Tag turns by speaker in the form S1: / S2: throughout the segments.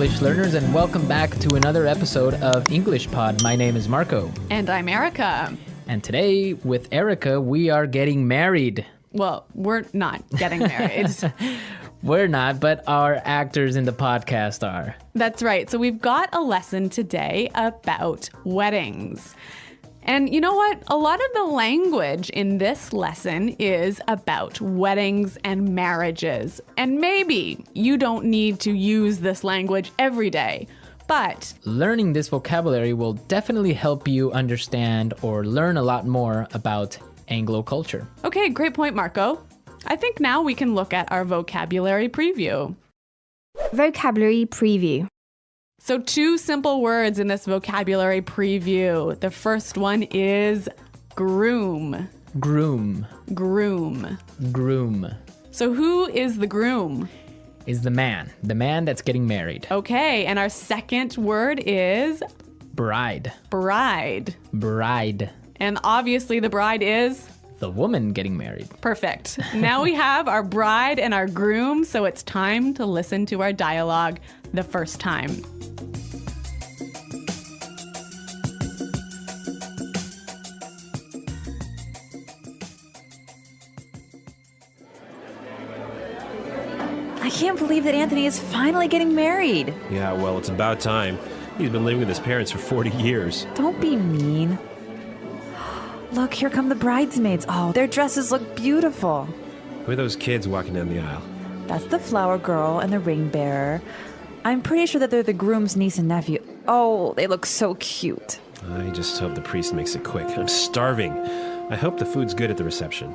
S1: English learners, and welcome back to another episode of English Pod. My name is Marco.
S2: And I'm Erica.
S1: And today, with Erica, we are getting married.
S2: Well, we're not getting married.
S1: We're not, but our actors in the podcast are.
S2: That's right. So we've got a lesson today about weddings. And you know what? A lot of the language in this lesson is about weddings and marriages. And maybe you don't need to use this language every day, but
S1: learning this vocabulary will definitely help you understand or learn a lot more about Anglo culture.
S2: Okay, great point, Marco. I think now we can look at our vocabulary preview.
S3: Vocabulary preview.
S2: So 2 simple words in this vocabulary preview. The first one is groom.
S1: Groom.
S2: Groom.
S1: Groom.
S2: So who is the groom?
S1: Is the man that's getting married.
S2: Okay, and our second word is
S1: Bride.
S2: bride.
S1: Bride.
S2: And obviously the bride is
S1: The woman getting married.
S2: perfect. Now we have our bride and our groom, so it's time to listen to our dialogue the first time.
S4: I can't believe that Anthony is finally getting married.
S5: Yeah, well, it's about time. He's been living with his parents for 40 years.
S4: Don't be mean. Look, here come the bridesmaids. Oh, their dresses look beautiful.
S5: Who are those kids walking down the aisle?
S4: That's the flower girl and the ring bearer. I'm pretty sure that they're the groom's niece and nephew. Oh, they look so cute.
S5: I just hope the priest makes it quick. I'm starving. I hope the food's good at the reception.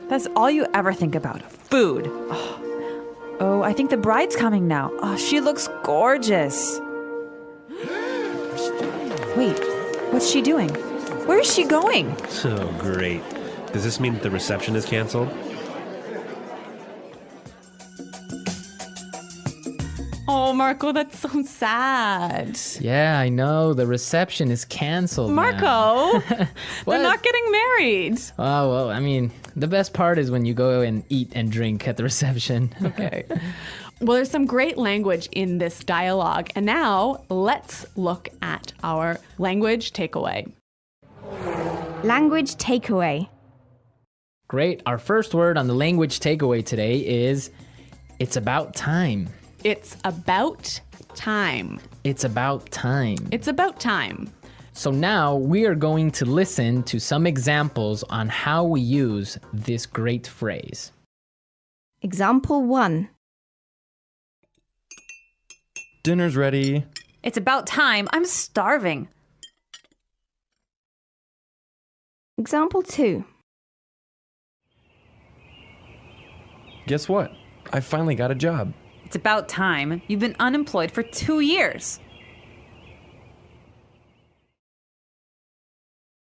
S4: That's all you ever think about, food. Oh, I think the bride's coming now. Oh, she looks gorgeous. Wait, what's she doing? Where is she going?
S5: So great. Does this mean that the reception is canceled?
S2: Oh, Marco, that's so sad.
S1: Yeah, I know. The reception is canceled.
S2: Marco, they're
S1: What?
S2: not getting married.
S1: Oh, well, I mean, the best part is when you go and eat and drink at the reception.
S2: Okay. Well, there's some great language in this dialogue. And now let's look at our language takeaway.
S3: Language takeaway.
S1: Great. Our first word on the language takeaway today is it's about time.
S2: It's about time.
S1: It's about time.
S2: It's about time.
S1: So now we are going to listen to some examples on how we use this great phrase.
S3: Example 1.
S6: Dinner's ready.
S4: It's about time. I'm starving.
S3: Example 2.
S6: Guess what? I finally got a job.
S4: It's about time. You've been unemployed for 2 years.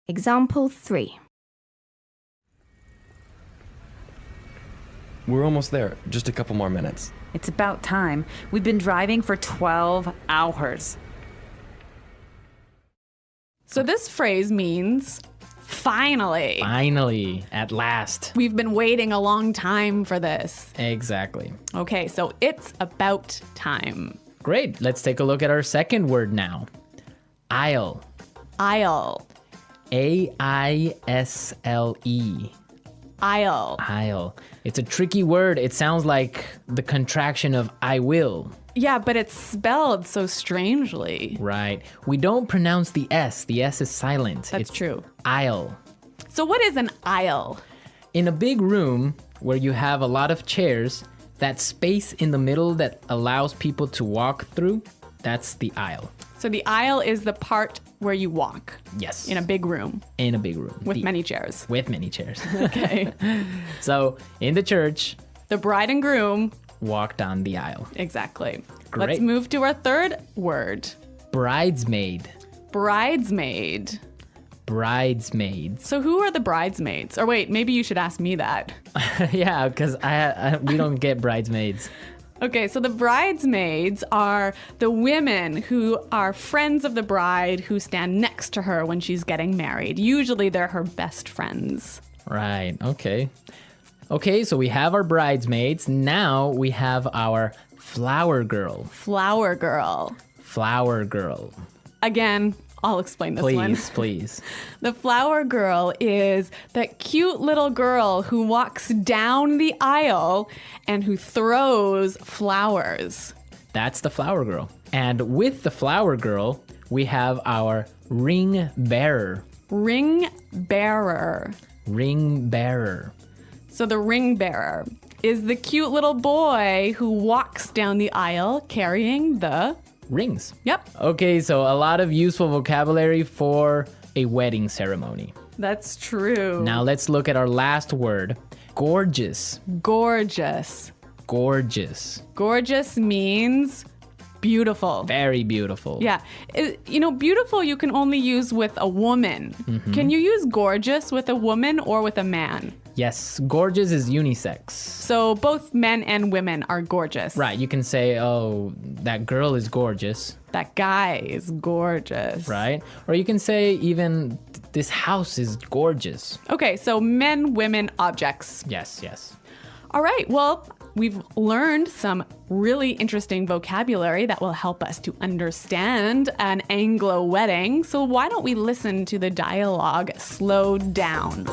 S3: Example 3.
S6: We're almost there. Just a couple more minutes.
S4: It's about time. We've been driving for 12 hours.
S2: So this phrase means finally.
S1: Finally, at last.
S2: We've been waiting a long time for this.
S1: Exactly.
S2: Okay, so it's about time.
S1: Great. Let's take a look at our second word now. Aisle.
S2: Aisle.
S1: A-I-S-L-E.
S2: Aisle.
S1: Aisle. It's a tricky word. It sounds like the contraction of I will.
S2: Yeah, but it's spelled so strangely.
S1: Right. We don't pronounce the S. The S is silent.
S2: That's
S1: It's
S2: true.
S1: aisle.
S2: So what is an aisle?
S1: In a big room where you have a lot of chairs, that space in the middle that allows people to walk through, that's the aisle.
S2: So the aisle is the part where you walk
S1: Yes.
S2: in a big room
S1: In a big room.
S2: with many chairs.
S1: With many chairs.
S2: Okay.
S1: So in the church,
S2: The bride and groom.
S1: walk down the aisle.
S2: Exactly.
S1: Great.
S2: Let's move to our third word.
S1: Bridesmaid.
S2: Bridesmaid.
S1: Bridesmaids.
S2: So who are the bridesmaids? Or wait, maybe you should ask me that.
S1: Yeah, because we don't get bridesmaids.
S2: Okay, so the bridesmaids are the women who are friends of the bride who stand next to her when she's getting married. Usually they're her best friends.
S1: Right, okay. Okay, so we have our bridesmaids. Now we have our Flower girl.
S2: Flower girl.
S1: Flower girl.
S2: Again, I'll explain this one.
S1: Please, please.
S2: The flower girl is that cute little girl who walks down the aisle and who throws flowers.
S1: That's the flower girl. And with the flower girl, we have our ring bearer.
S2: Ring bearer.
S1: Ring bearer.
S2: So the ring bearer is the cute little boy who walks down the aisle carrying the...
S1: Rings.
S2: Yep,
S1: Okay, so a lot of useful vocabulary for a wedding ceremony.
S2: that's true.
S1: Now let's look at our last word. Gorgeous.
S2: Gorgeous.
S1: Gorgeous.
S2: Gorgeous means beautiful.
S1: Very beautiful.
S2: Yeah. Beautiful you can only use with a woman. Can you use gorgeous with a woman or with a man?
S1: Yes, gorgeous is unisex.
S2: So both men and women are gorgeous.
S1: Right, you can say, oh, that girl is gorgeous,
S2: That guy is gorgeous.
S1: right? Or you can say even this house is gorgeous.
S2: Okay, so men, women, objects.
S1: Yes, yes.
S2: All right, well, we've learned some really interesting vocabulary that will help us to understand an Anglo wedding. So why don't we listen to the dialogue slowed down?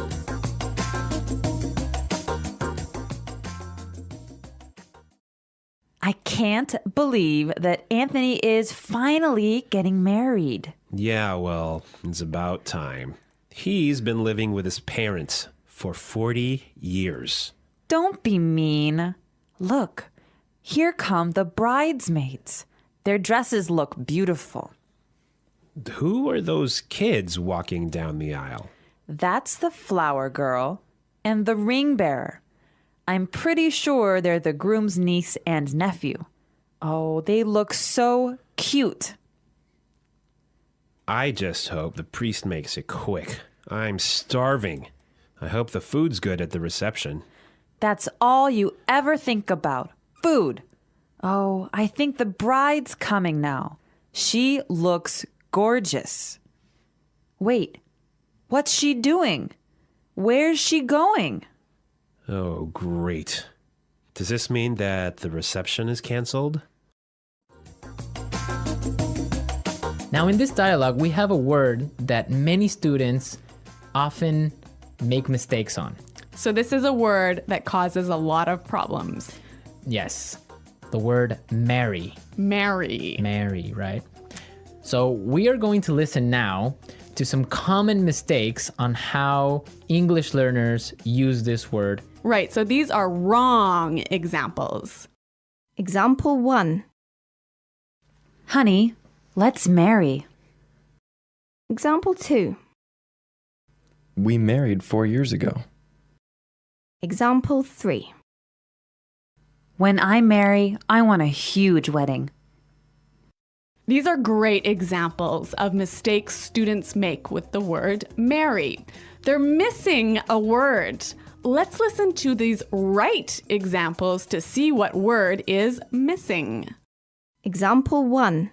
S4: I can't believe that Anthony is finally getting married.
S5: Yeah, well, it's about time. He's been living with his parents for 40 years.
S4: Don't be mean. Look, here come the bridesmaids. Their dresses look beautiful.
S5: Who are those kids walking down the aisle?
S4: That's the flower girl and the ring bearer. I'm pretty sure they're the groom's niece and nephew. Oh, they look so cute.
S5: I just hope the priest makes it quick. I'm starving. I hope the food's good at the reception.
S4: That's all you ever think about. Food. Oh, I think the bride's coming now. She looks gorgeous. Wait, what's she doing? Where's she going?
S5: Oh, great. Does this mean that the reception is canceled?
S1: Now in this dialogue, we have a word that many students often make mistakes on.
S2: So this is a word that causes a lot of problems.
S1: Yes, the word marry.
S2: Marry.
S1: Marry, right? So we are going to listen now to some common mistakes on how English learners use this word.
S2: Right, so these are wrong examples.
S3: Example 1.
S4: Honey, let's marry.
S3: Example 2.
S6: We married 4 years ago.
S3: Example 3.
S4: When I marry, I want a huge wedding.
S2: These are great examples of mistakes students make with the word marry. They're missing a word. Let's listen to these right examples to see what word is missing.
S3: Example 1.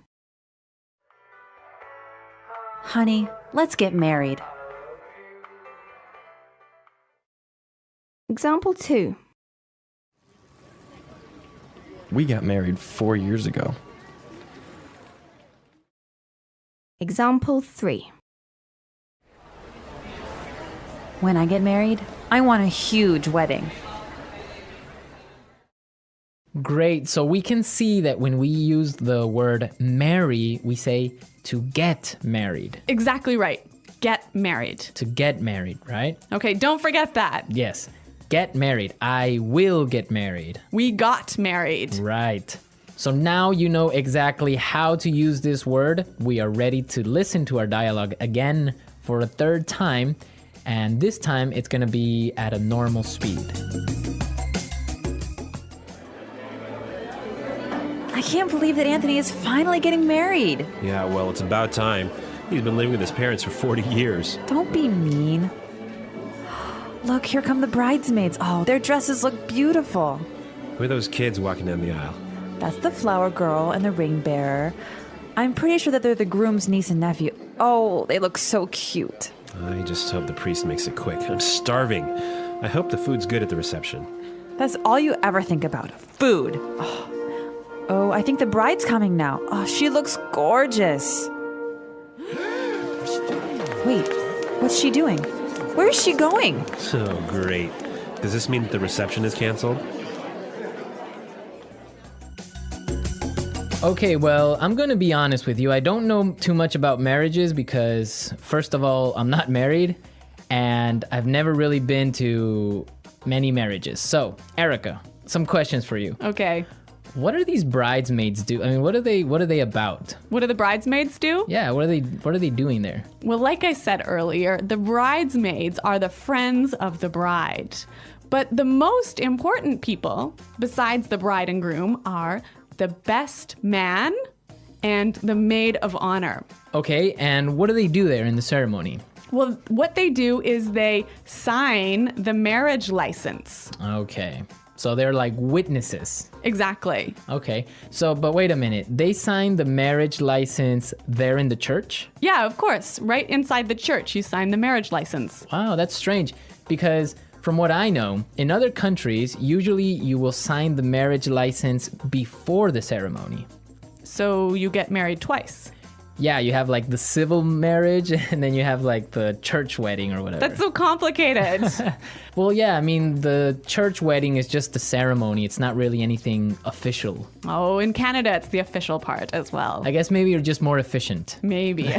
S4: Honey, let's get married.
S3: Example 2.
S6: We got married 4 years ago.
S3: Example 3.
S4: When I get married, I want a huge wedding.
S1: Great, so we can see that when we use the word marry, we say to get married.
S2: Exactly right. Get married.
S1: To get married, right?
S2: Okay, don't forget that.
S1: Yes, get married. I will get married.
S2: We got married.
S1: Right. So now you know exactly how to use this word. We are ready to listen to our dialogue again for a third time. And this time it's going to be at a normal speed.
S4: I can't believe that Anthony is finally getting married.
S5: Yeah, well, it's about time. He's been living with his parents for 40 years.
S4: Don't be mean. Look, here come the bridesmaids. Oh, their dresses look beautiful.
S5: Who are those kids walking down the aisle?
S4: That's the flower girl and the ring bearer. I'm pretty sure that they're the groom's niece and nephew. Oh, they look so cute.
S5: I just hope the priest makes it quick. I'm starving. I hope the food's good at the reception.
S4: That's all you ever think about. Food. Oh, I think the bride's coming now. Oh, she looks gorgeous. Wait, what's she doing? Where is she going?
S5: So great. Does this mean that the reception is canceled?
S1: Okay, well, I'm going to be honest with you. I don't know too much about marriages because, first of all, I'm not married and I've never really been to many marriages. So, Erica, some questions for you.
S2: Okay.
S1: What are these bridesmaids do? I mean, what are they about?
S2: What do the bridesmaids do?
S1: Yeah, what are they doing there?
S2: Well, like I said earlier, the bridesmaids are the friends of the bride. But the most important people, besides the bride and groom, are the best man and the maid of honor.
S1: Okay, and what do they do there in the ceremony?
S2: Well, what they do is they sign the marriage license.
S1: Okay, so they're like witnesses.
S2: Exactly.
S1: Okay, so, but wait a minute. They sign the marriage license there in the church?
S2: Yeah, of course. Right inside the church, you sign the marriage license.
S1: Wow, that's strange because from what I know, in other countries, usually you will sign the marriage license before the ceremony.
S2: So you get married twice.
S1: Yeah, you have like the civil marriage and then you have like the church wedding or whatever.
S2: That's so complicated.
S1: Well, yeah, I mean, the church wedding is just a ceremony. It's not really anything official.
S2: Oh, in Canada, it's the official part as well.
S1: I guess maybe you're just more efficient.
S2: Maybe.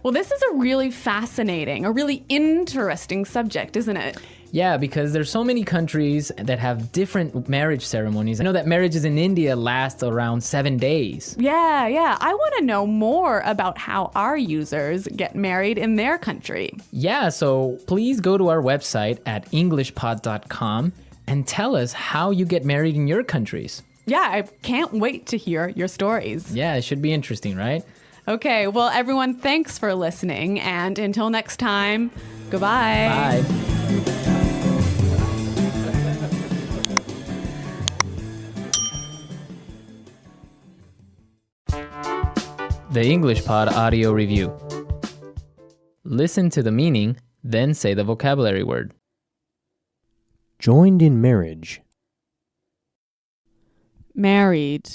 S2: Well, this is a really fascinating, a really interesting subject, isn't it?
S1: Yeah, because there's so many countries that have different marriage ceremonies. I know that marriages in India last around 7 days.
S2: Yeah. I want to know more about how our users get married in their country.
S1: Yeah, so please go to our website at englishpod.com and tell us how you get married in your countries.
S2: Yeah, I can't wait to hear your stories.
S1: Yeah, it should be interesting, right?
S2: Okay, well, everyone, thanks for listening. And until next time, goodbye.
S1: Bye. The English Pod Audio Review. Listen to the meaning, then say the vocabulary word.
S7: Joined in marriage.
S2: Married.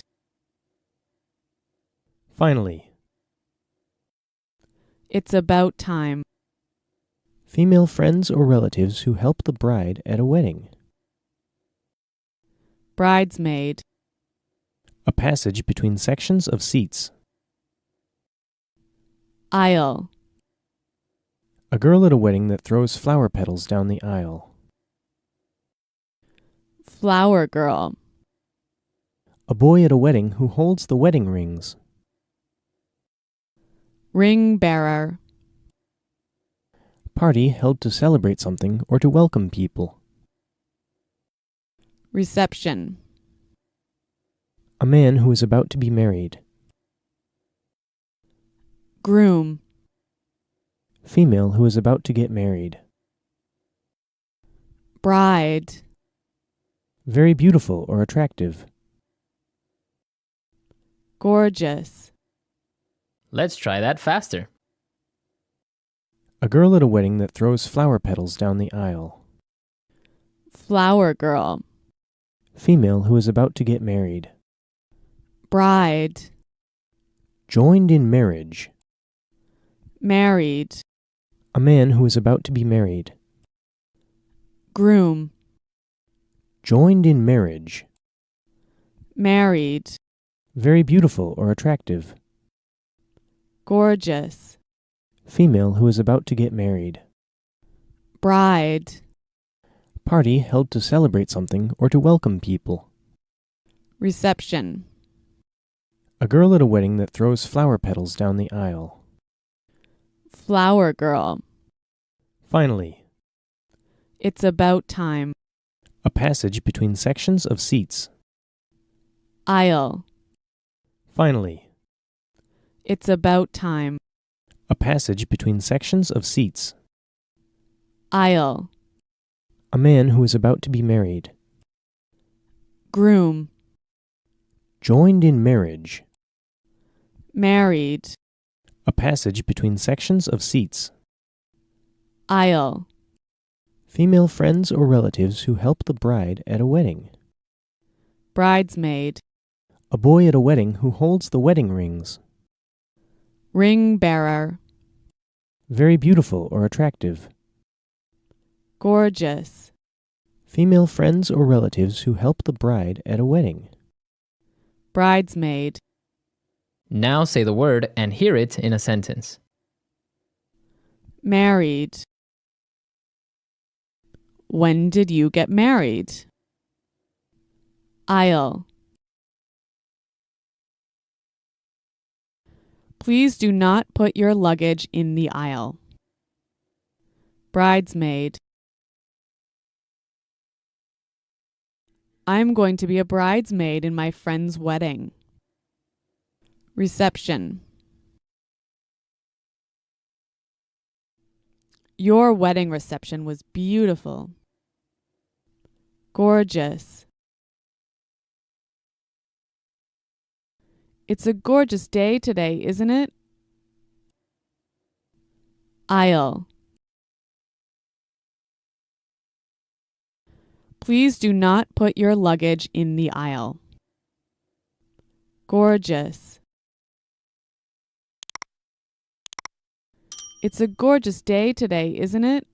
S7: Finally.
S2: It's about time.
S7: Female friends or relatives who help the bride at a wedding.
S2: Bridesmaid.
S7: A passage between sections of seats.
S2: Aisle.
S7: A girl at a wedding that throws flower petals down the aisle.
S2: Flower girl.
S7: A boy at a wedding who holds the wedding rings.
S2: Ring bearer.
S7: Party held to celebrate something or to welcome people.
S2: Reception.
S7: A man who is about to be married.
S2: Groom.
S7: Female who is about to get married.
S2: Bride.
S7: Very beautiful or attractive.
S2: Gorgeous.
S1: Let's try that faster.
S7: A girl at a wedding that throws flower petals down the aisle.
S2: Flower girl.
S7: Female who is about to get married.
S2: Bride.
S7: Joined in marriage.
S2: Married.
S7: A man who is about to be married.
S2: Groom.
S7: Joined in marriage.
S2: Married.
S7: Very beautiful or attractive.
S2: Gorgeous.
S7: Female who is about to get married.
S2: Bride.
S7: Party held to celebrate something or to welcome people.
S2: Reception.
S7: A girl at a wedding that throws flower petals down the aisle.
S2: Flower girl.
S7: Finally.
S2: It's about time.
S7: A passage between sections of seats.
S2: Aisle.
S7: Finally.
S2: It's about time.
S7: A passage between sections of seats.
S2: Aisle.
S7: A man who is about to be married.
S2: Groom.
S7: Joined in marriage.
S2: Married.
S7: A passage between sections of seats.
S2: Aisle.
S7: Female friends or relatives who help the bride at a wedding.
S2: Bridesmaid.
S7: A boy at a wedding who holds the wedding rings.
S2: Ring bearer.
S7: Very beautiful or attractive.
S2: Gorgeous.
S7: Female friends or relatives who help the bride at a wedding.
S2: Bridesmaid.
S1: Now say the word and hear it in a sentence.
S2: Married. When did you get married? Aisle. Please do not put your luggage in the aisle. Bridesmaid. I'm going to be a bridesmaid in my friend's wedding. Reception. Your wedding reception was beautiful. Gorgeous. It's a gorgeous day today, isn't it? Aisle. Please do not put your luggage in the aisle. Gorgeous. It's a gorgeous day today, isn't it?